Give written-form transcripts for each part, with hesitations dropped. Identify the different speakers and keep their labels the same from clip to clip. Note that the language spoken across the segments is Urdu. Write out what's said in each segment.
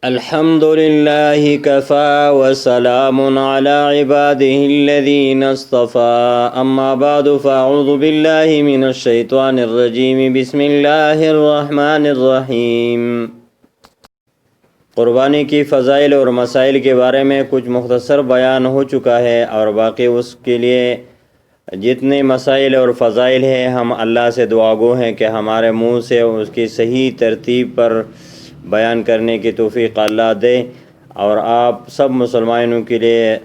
Speaker 1: الحمد لله كفى وسلام على عباده الذين اصطفى أما بعد فأعوذ بالله من الشيطان الرجيم بسم الله الرحمن الرحیم۔ قربانی کی فضائل اور مسائل کے بارے میں کچھ مختصر بیان ہو چکا ہے، اور باقی اس کے لیے جتنے مسائل اور فضائل ہیں ہم اللہ سے دعا گو ہیں کہ ہمارے منہ سے اس کی صحیح ترتیب پر بیان کرنے کی توفیق اللہ دے، اور آپ سب مسلمانوں کے لیے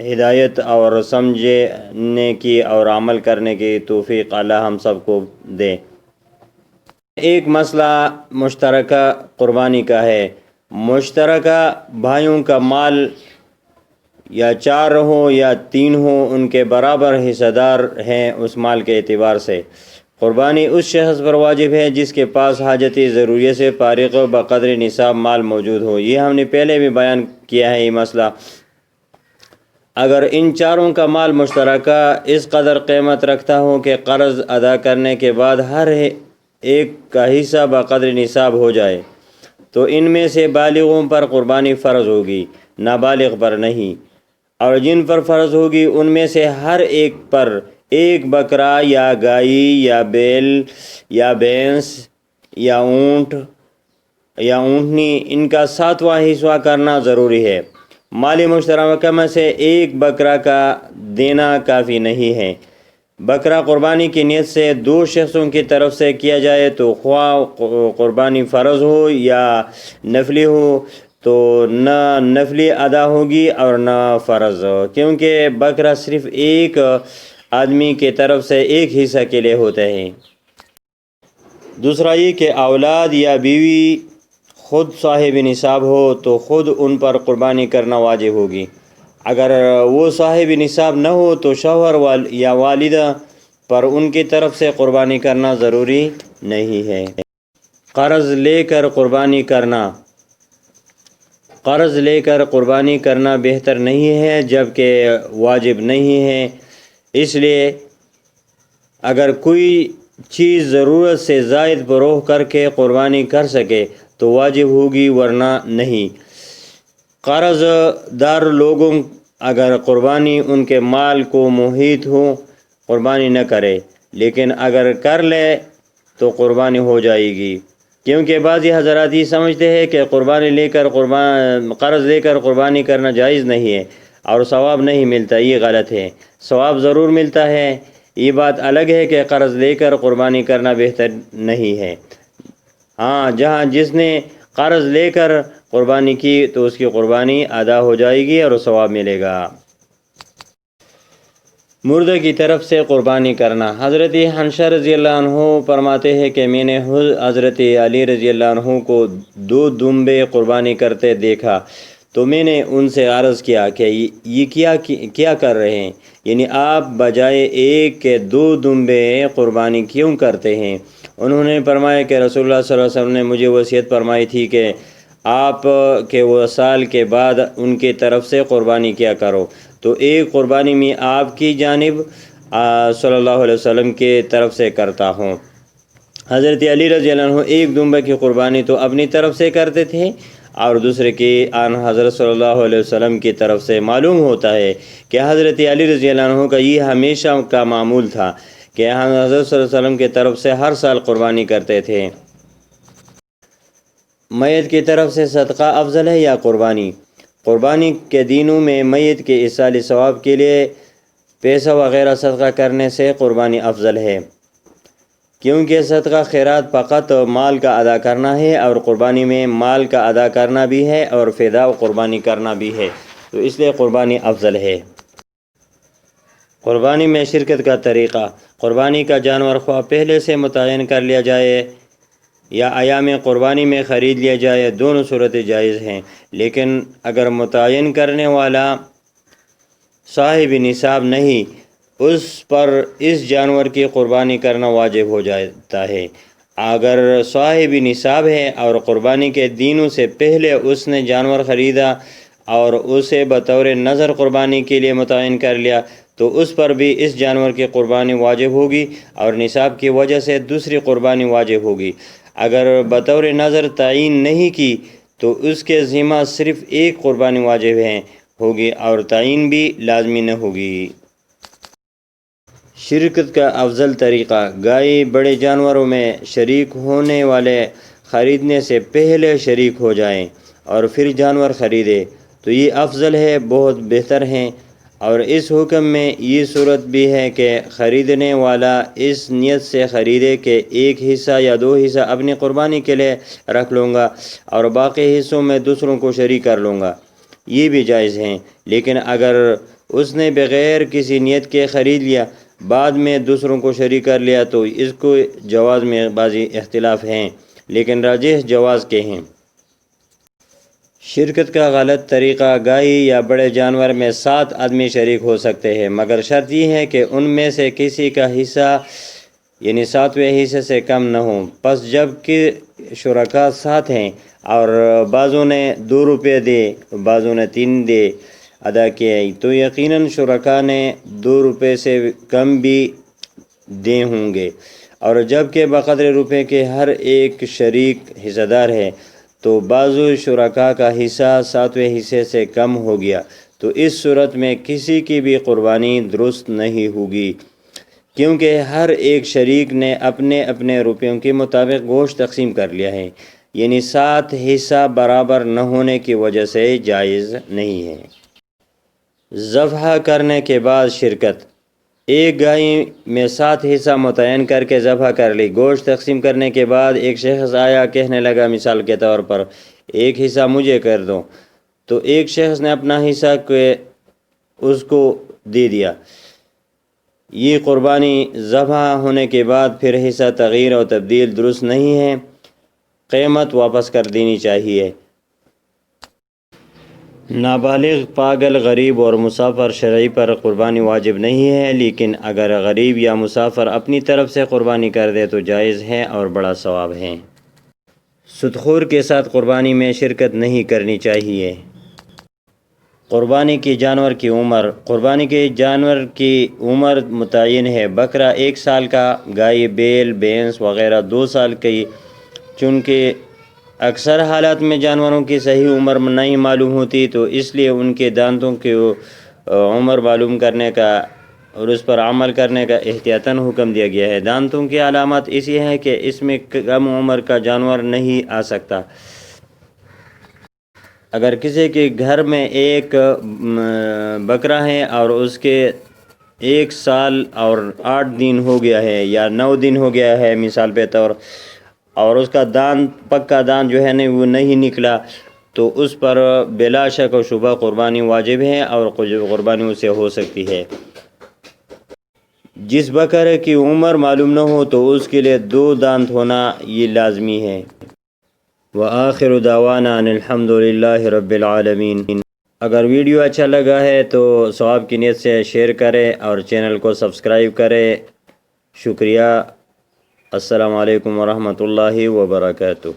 Speaker 1: ہدایت اور سمجھنے کی اور عمل کرنے کی توفیق اللہ ہم سب کو دے۔ ایک مسئلہ مشترکہ قربانی کا ہے۔ مشترکہ بھائیوں کا مال یا 4 ہوں یا 3 ہوں، ان کے برابر حصہ دار ہیں اس مال کے اعتبار سے۔ قربانی اس شخص پر واجب ہے جس کے پاس حاجتی ضروریت سے فارغ و بقدر نصاب مال موجود ہو۔ یہ ہم نے پہلے بھی بیان کیا ہے یہ مسئلہ۔ اگر ان چاروں کا مال مشترکہ اس قدر قیمت رکھتا ہو کہ قرض ادا کرنے کے بعد ہر ایک کا حصہ بقدر نصاب ہو جائے، تو ان میں سے بالغوں پر قربانی فرض ہوگی، نابالغ پر نہیں۔ اور جن پر فرض ہوگی ان میں سے ہر ایک پر ایک بکرا یا گائے یا بیل یا بھینس یا اونٹ یا اونٹنی، ان کا 7واں حصہ کرنا ضروری ہے۔ مالی مشترکہ میں سے ایک بکرا کا دینا کافی نہیں ہے۔ بکرا قربانی کی نیت سے 2 شخصوں کی طرف سے کیا جائے تو خواہ قربانی فرض ہو یا نفلی ہو تو نہ نفلی ادا ہوگی اور نہ فرض، کیونکہ بکرا صرف ایک آدمی کی طرف سے ایک حصہ کے لیے ہوتا ہے۔ دوسرا یہ کہ اولاد یا بیوی خود صاحب نصاب ہو تو خود ان پر قربانی کرنا واجب ہوگی۔ اگر وہ صاحب نصاب نہ ہو تو شوہر یا والدہ پر ان کی طرف سے قربانی کرنا ضروری نہیں ہے۔ قرض لے کر قربانی کرنا بہتر نہیں ہے، جبکہ واجب نہیں ہے۔ اس لیے اگر کوئی چیز ضرورت سے زائد فروخت کر کے قربانی کر سکے تو واجب ہوگی، ورنہ نہیں۔ قرض دار لوگوں اگر قربانی ان کے مال کو محیط ہو قربانی نہ کرے، لیکن اگر کر لے تو قربانی ہو جائے گی، کیونکہ بعضی حضرات یہ سمجھتے ہیں کہ قرض لے کر قربانی کرنا جائز نہیں ہے اور ثواب نہیں ملتا۔ یہ غلط ہے، ثواب ضرور ملتا ہے۔ یہ بات الگ ہے کہ قرض لے کر قربانی کرنا بہتر نہیں ہے۔ ہاں، جس نے قرض لے کر قربانی کی تو اس کی قربانی ادا ہو جائے گی اور ثواب ملے گا۔ مردے کی طرف سے قربانی کرنا۔ حضرت حنشہ رضی اللہ عنہ فرماتے ہیں کہ میں نے حضرت علی رضی اللہ عنہ کو 2 دمبے قربانی کرتے دیکھا تو میں نے ان سے عرض کیا کہ یہ کیا کر رہے ہیں، یعنی آپ بجائے ایک کے 2 دمبے قربانی کیوں کرتے ہیں؟ انہوں نے فرمایا کہ رسول اللہ صلی اللہ علیہ وسلم نے مجھے وصیت فرمائی تھی کہ آپ کے وصال کے بعد ان کی طرف سے قربانی کیا کرو، تو ایک قربانی میں آپ کی جانب صلی اللہ علیہ وسلم کی طرف سے کرتا ہوں۔ حضرت علی رضی اللہ عنہ ایک دمبے کی قربانی تو اپنی طرف سے کرتے تھے اور دوسرے کی آن حضرت صلی اللہ علیہ وسلم کی طرف سے۔ معلوم ہوتا ہے کہ حضرت علی رضی اللہ عنہ کا یہ ہمیشہ کا معمول تھا کہ حضرت صلی اللہ علیہ وسلم کی طرف سے ہر سال قربانی کرتے تھے۔ میت کی طرف سے صدقہ افضل ہے یا قربانی؟ قربانی کے دنوں میں میت کے ایصال ثواب کے لیے پیسہ وغیرہ صدقہ کرنے سے قربانی افضل ہے، کیونکہ صدقہ خیرات فقط مال کا ادا کرنا ہے اور قربانی میں مال کا ادا کرنا بھی ہے اور فدا و قربانی کرنا بھی ہے، تو اس لیے قربانی افضل ہے۔ قربانی میں شرکت کا طریقہ۔ قربانی کا جانور خواہ پہلے سے متعین کر لیا جائے یا ایام قربانی میں خرید لیا جائے، دونوں صورتیں جائز ہیں، لیکن اگر متعین کرنے والا صاحب نصاب نہیں، اس پر اس جانور کی قربانی کرنا واجب ہو جاتا ہے۔ اگر صاحب نصاب ہے اور قربانی کے دنوں سے پہلے اس نے جانور خریدا اور اسے بطور نظر قربانی کے لیے متعین کر لیا تو اس پر بھی اس جانور کی قربانی واجب ہوگی اور نصاب کی وجہ سے دوسری قربانی واجب ہوگی۔ اگر بطور نظر تعین نہیں کی تو اس کے ذمہ صرف ایک قربانی واجب ہوگی اور تعین بھی لازمی نہ ہوگی۔ شرکت کا افضل طریقہ: گائے بڑے جانوروں میں شریک ہونے والے خریدنے سے پہلے شریک ہو جائیں اور پھر جانور خریدے تو یہ افضل ہے، بہت بہتر ہے۔ اور اس حکم میں یہ صورت بھی ہے کہ خریدنے والا اس نیت سے خریدے کہ ایک حصہ یا دو حصہ اپنی قربانی کے لیے رکھ لوں گا اور باقی حصوں میں دوسروں کو شریک کر لوں گا، یہ بھی جائز ہیں۔ لیکن اگر اس نے بغیر کسی نیت کے خرید لیا، بعد میں دوسروں کو شریک کر لیا تو اس کو جواز میں بعضی اختلاف ہیں، لیکن راجح جواز کے ہیں۔ شرکت کا غلط طریقہ: گائے یا بڑے جانور میں 7 آدمی شریک ہو سکتے ہیں، مگر شرط یہ ہے کہ ان میں سے کسی کا حصہ یعنی 7ویں حصے سے کم نہ ہو۔ پس جب کہ شرکاء 7 ہیں اور بعضوں نے 2 روپے دے، بعضوں نے 3 دے ادا کیے، تو یقیناً شرکاء نے 2 روپے سے کم بھی دے ہوں گے، اور جب کہ بقدر روپے کے ہر ایک شریک حصہ دار ہے تو بعضو شرکاء کا حصہ 7ویں حصے سے کم ہو گیا، تو اس صورت میں کسی کی بھی قربانی درست نہیں ہوگی، کیونکہ ہر ایک شریک نے اپنے اپنے روپیوں کے مطابق گوشت تقسیم کر لیا ہے، یعنی 7 حصہ برابر نہ ہونے کی وجہ سے جائز نہیں ہے۔ ذبح کرنے کے بعد شرکت: ایک گائے میں 7 حصہ متعین کر کے ذبح کر لی۔ گوشت تقسیم کرنے کے بعد ایک شخص آیا، کہنے لگا مثال کے طور پر ایک حصہ مجھے کر دو، تو ایک شخص نے اپنا حصہ اس کو دے دیا۔ یہ قربانی ذبح ہونے کے بعد پھر حصہ تغییر اور تبدیل درست نہیں ہے، قیمت واپس کر دینی چاہیے۔ نابالغ، پاگل، غریب اور مسافر شرعی پر قربانی واجب نہیں ہے، لیکن اگر غریب یا مسافر اپنی طرف سے قربانی کر دے تو جائز ہے اور بڑا ثواب ہے۔ سودخور کے ساتھ قربانی میں شرکت نہیں کرنی چاہیے۔ قربانی کی جانور کی عمر: قربانی کے جانور کی عمر متعین ہے۔ بکرا 1 سال کا، گائے، بیل، بھینس وغیرہ 2 سال کی، چونکہ اکثر حالات میں جانوروں کی صحیح عمر نہیں معلوم ہوتی، تو اس لیے ان کے دانتوں کی عمر معلوم کرنے کا اور اس پر عمل کرنے کا احتیاطاً حکم دیا گیا ہے۔ دانتوں کی علامت اسی ہے کہ اس میں کم عمر کا جانور نہیں آ سکتا۔ اگر کسی کے گھر میں ایک بکرا ہے اور اس کے 1 سال اور 8 دن ہو گیا ہے یا 9 دن ہو گیا ہے مثال پہ طور، اور اس کا پکا دانت جو ہے وہ نہیں نکلا، تو اس پر بلا شک و شبہ قربانی واجب ہے اور قربانی اسے ہو سکتی ہے۔ جس بکرے کی عمر معلوم نہ ہو تو اس کے لیے 2 دانت ہونا یہ لازمی ہے۔ وآخر دعوانا ان الحمد للہ رب العالمین۔ اگر ویڈیو اچھا لگا ہے تو ثواب کی نیت سے شیئر کریں اور چینل کو سبسکرائب کریں۔ شکریہ۔ السلام علیکم ورحمۃ اللہ وبرکاتہ۔